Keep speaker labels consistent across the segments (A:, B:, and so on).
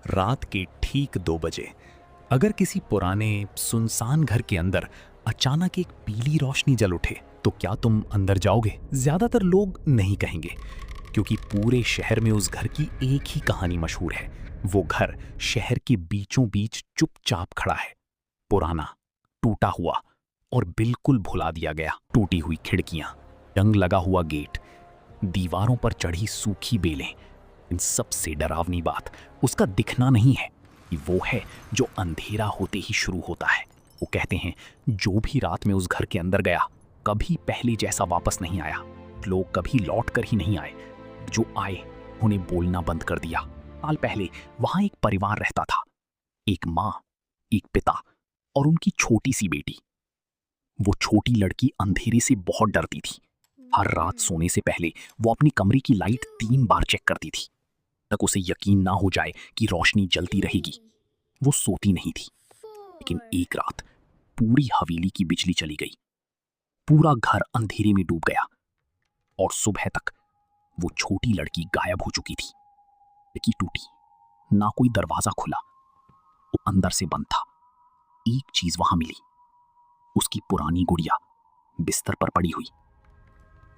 A: रात के ठीक 2 बजे अगर किसी पुराने सुनसान घर के अंदर अचानक एक पीली रोशनी जल उठे तो क्या तुम अंदर जाओगे? ज्यादातर लोग नहीं कहेंगे, क्योंकि पूरे शहर में उस घर की एक ही कहानी मशहूर है। वो घर शहर के बीचों बीच चुपचाप खड़ा है, पुराना, टूटा हुआ और बिल्कुल भुला दिया गया। टूटी हुई खिड़कियां, जंग लगा हुआ गेट, दीवारों पर चढ़ी सूखी बेलें। इन सबसे डरावनी बात उसका दिखना नहीं है, कि वो है जो अंधेरा होते ही शुरू होता है। वो कहते हैं जो भी रात में उस घर के अंदर गया कभी पहले जैसा वापस नहीं आया। लोग कभी लौट कर ही नहीं आए, जो आए उन्हें बोलना बंद कर दिया। साल पहले वहां एक परिवार रहता था, एक माँ, एक पिता और उनकी छोटी सी बेटी। वो छोटी लड़की अंधेरे से बहुत डरती थी। हर रात सोने से पहले वो अपनी कमरे की लाइट 3 बार चेक करती थी, तक उसे यकीन ना हो जाए कि रोशनी जलती रहेगी। वो सोती नहीं थी। लेकिन एक रात पूरी हवेली की बिजली चली गई, पूरा घर अंधेरे में डूब गया और सुबह तक वो छोटी लड़की गायब हो चुकी थी। खिड़की टूटी, ना कोई दरवाजा खुला, वो अंदर से बंद था। एक चीज वहां मिली, उसकी पुरानी गुड़िया बिस्तर पर पड़ी हुई।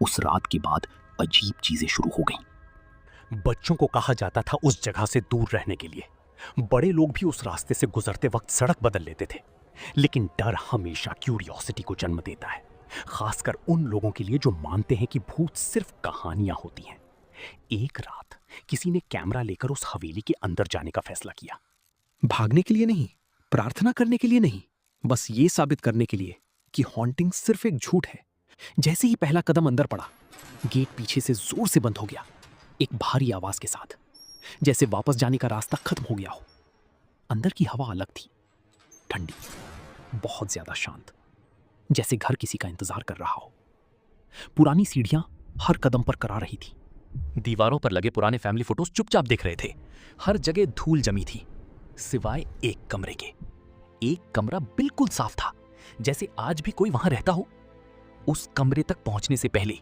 A: उस रात के बाद अजीब चीजें शुरू हो गईं।
B: बच्चों को कहा जाता था उस जगह से दूर रहने के लिए। बड़े लोग भी उस रास्ते से गुजरते वक्त सड़क बदल लेते थे। लेकिन डर हमेशा क्यूरियोसिटी को जन्म देता है, खासकर उन लोगों के लिए जो मानते हैं कि भूत सिर्फ कहानियां होती हैं। एक रात किसी ने कैमरा लेकर उस हवेली के अंदर जाने का फैसला किया।
C: भागने के लिए नहीं, प्रार्थना करने के लिए नहीं, बस ये साबित करने के लिए कि हॉन्टिंग सिर्फ एक झूठ है। जैसे ही पहला कदम अंदर पड़ा, गेट पीछे से जोर से बंद हो गया, एक भारी आवाज के साथ, जैसे वापस जाने का रास्ता खत्म हो गया हो। अंदर की हवा अलग थी, ठंडी, बहुत ज्यादा शांत, जैसे घर किसी का इंतजार कर रहा हो। पुरानी सीढ़ियां हर कदम पर करा रही थी।
B: दीवारों पर लगे पुराने फैमिली फोटोज चुपचाप दिख रहे थे। हर जगह धूल जमी थी, सिवाय एक कमरे के। एक कमरा बिल्कुल साफ था, जैसे आज भी कोई वहां रहता हो। उस कमरे तक पहुंचने से पहले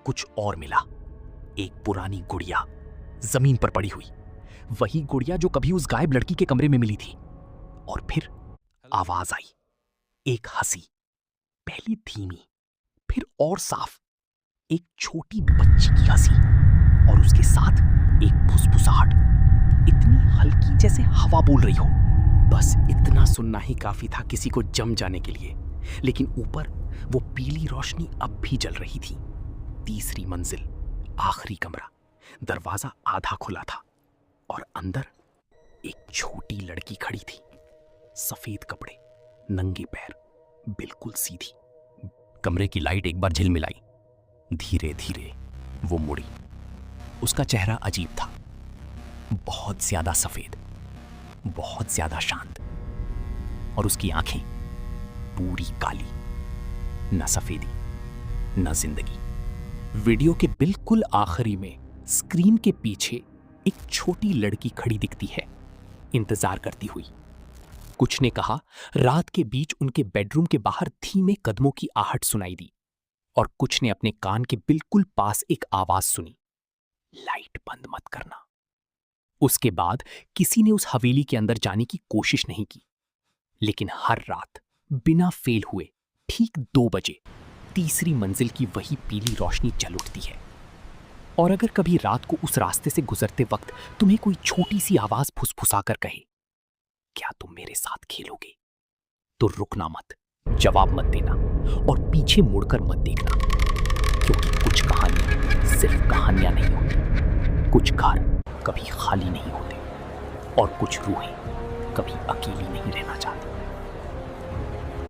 B: कुछ और मिला। एक पुरानी गुड़िया जमीन पर पड़ी हुई, वही गुड़िया जो कभी उस गायब लड़की के कमरे में मिली थी। और फिर आवाज आई, एक हंसी, पहले धीमी, फिर और साफ, एक छोटी बच्ची की हंसी, और उसके साथ एक फुसफुसाहट, इतनी हल्की जैसे हवा बोल रही हो। बस इतना सुनना ही काफी था किसी को जम जाने के लिए। लेकिन ऊपर वो पीली रोशनी अब भी जल रही थी। तीसरी मंजिल, आखिरी कमरा, दरवाजा आधा खुला था और अंदर एक छोटी लड़की खड़ी थी। सफेद कपड़े, नंगे पैर, बिल्कुल सीधी।
A: कमरे की लाइट एक बार झिलमिलाई। धीरे धीरे वो मुड़ी। उसका चेहरा अजीब था, बहुत ज्यादा सफेद, बहुत ज्यादा शांत, और उसकी आंखें पूरी काली, न सफेदी न जिंदगी। वीडियो के बिल्कुल आखिरी में स्क्रीन के पीछे एक छोटी लड़की खड़ी दिखती है, इंतजार करती हुई। कुछ ने कहा रात के बीच उनके बेडरूम के बाहर धीमे कदमों की आहट सुनाई दी, और कुछ ने अपने कान के बिल्कुल पास एक आवाज सुनी, लाइट बंद मत करना। उसके बाद किसी ने उस हवेली के अंदर जाने की कोशिश नहीं की। लेकिन हर रात बिना फेल हुए ठीक 2 बजे तीसरी मंजिल की वही पीली रोशनी जल उठती है। और अगर कभी रात को उस रास्ते से गुजरते वक्त तुम्हें कोई छोटी सी आवाज फुसफुसाकर कहे, क्या तुम मेरे साथ खेलोगे, तो रुकना मत, जवाब मत देना और पीछे मुड़कर मत देखना। क्योंकि कुछ कहानियां सिर्फ कहानियां नहीं होती, कुछ घर कभी खाली नहीं होते, और कुछ रूहें कभी अकेली नहीं रहना चाहती।